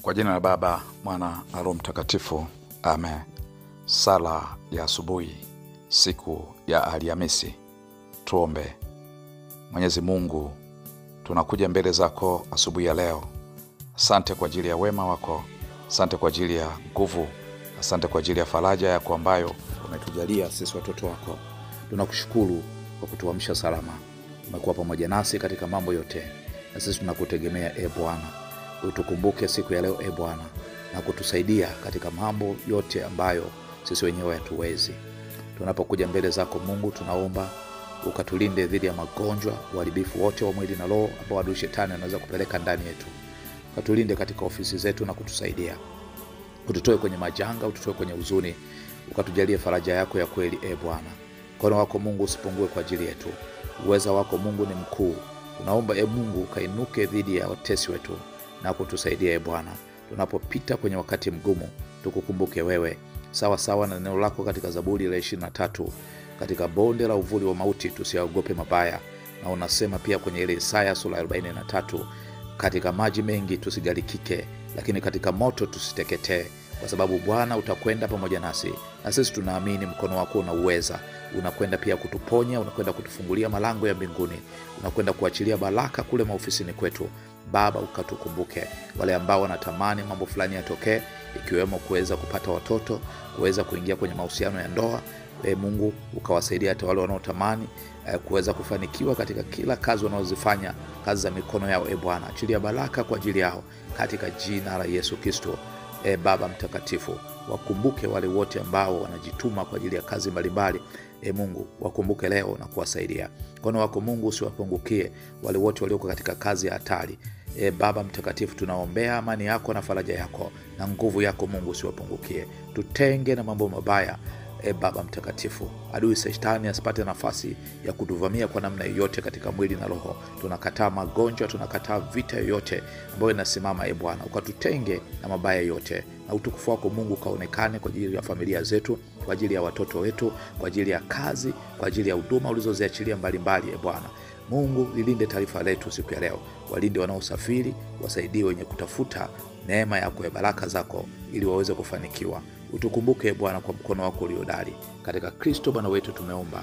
Kwa jina la Baba, Mwana na Roho Mtakatifu. Amen. Sala ya asubuhi, siku ya Alhamisi. Tuombe. Mwenyezi Mungu, tunakuja mbele zako asubuhi ya leo. Asante kwa ajili ya wema wako, asante kwa ajili ya nguvu, asante kwa ajili ya faraja yako ambayo umetujalia sisi watoto wako. Tunakushukuru kwa kutuamsha salama. Umekuwa pamoja nasi katika mambo yote, na sisi tunakutegemea Bwana. Utukumbuke siku ya leo Bwana, na kutusaidia katika mambo yote ambayo sisi wenyewe hatuwezi. Tunapokuja mbele zako Mungu, tunaomba ukatulinde dhidi ya magonjwa, uharibifu wote wa mwili na roho ambao adui shetani anaweza kupeleka ndani yetu. Ukatulinde katika ofisi zetu na kutusaidia. Ututoe kwenye majanga, ututoe kwenye huzuni, ukatujalie faraja yako ya kweli Bwana. Mkono wako Mungu usipungue kwa ajili yetu. Uweza wako Mungu ni mkuu. Tunaomba Mungu ukainuke dhidi ya watesi wetu na kutusaidia Bwana. Tunapopita kwenye wakati mgumu, tukukumbuke wewe. Sawa sawa na neno lako katika Zaburi la 23, katika bonde la uvuli wa mauti tusiogope mabaya. Na unasema pia kwenye ile Isaya sura 43, katika maji mengi tusigalikike, lakini katika moto tusiteketee, kwa sababu Bwana utakwenda pamoja nasi. Na sisi tunaamini mkono wako una uweza. Unakwenda pia kutuponya, unakwenda kutufungulia malango ya mbinguni, unakwenda kuachilia baraka kule maofisini kwetu. Baba, ukatukumbuke wale ambao wanatamani mambo fulani yatokee, ikiwemo kuweza kupata watoto, kuweza kuingia kwenye mahusiano ya ndoa. Mungu ukawasaidia hata wale wanaotamani kuweza kufanikiwa katika kila kazi wanazozifanya, kazi za mikono yao Bwana. Achilia baraka kwa ajili yao katika jina la Yesu Kristo. Baba mtakatifu, wakumbuke wale wote ambao wanajituma kwa ajili ya kazi mbalimbali. Mungu wakumbuke leo na kuwasaidia. Mkono wako Mungu usiwapungukie wale wote walioko katika kazi ya hatari. Baba mtakatifu, tunaombea amani yako na faraja yako na nguvu yako Mungu usiwapungukie. Tutenge na mambo mabaya Baba mtakatifu. Adui shetani asipate nafasi ya kutuvamia kwa namna yoyote katika mwili na roho. Tunakataa magonjwa, tunakataa vita yoyote ambayo inasimama Bwana. Ukatutenge na mabaya yote, na utukufu wako Mungu kaonekane kwa ajili ya familia zetu, kwa ajili ya watoto wetu, kwa ajili ya kazi, kwa ajili ya huduma ulizoziachilia mbalimbali Bwana. Mungu, lilinde taifa letu siku ya leo. Walinde wanaosafiri, wasaidie wenye kutafuta neema yako ya baraka zako ili waweze kufanikiwa. Utukumbuke Bwana kwa mkono wako uliodari. Katika Kristo Bwana wetu tumeomba.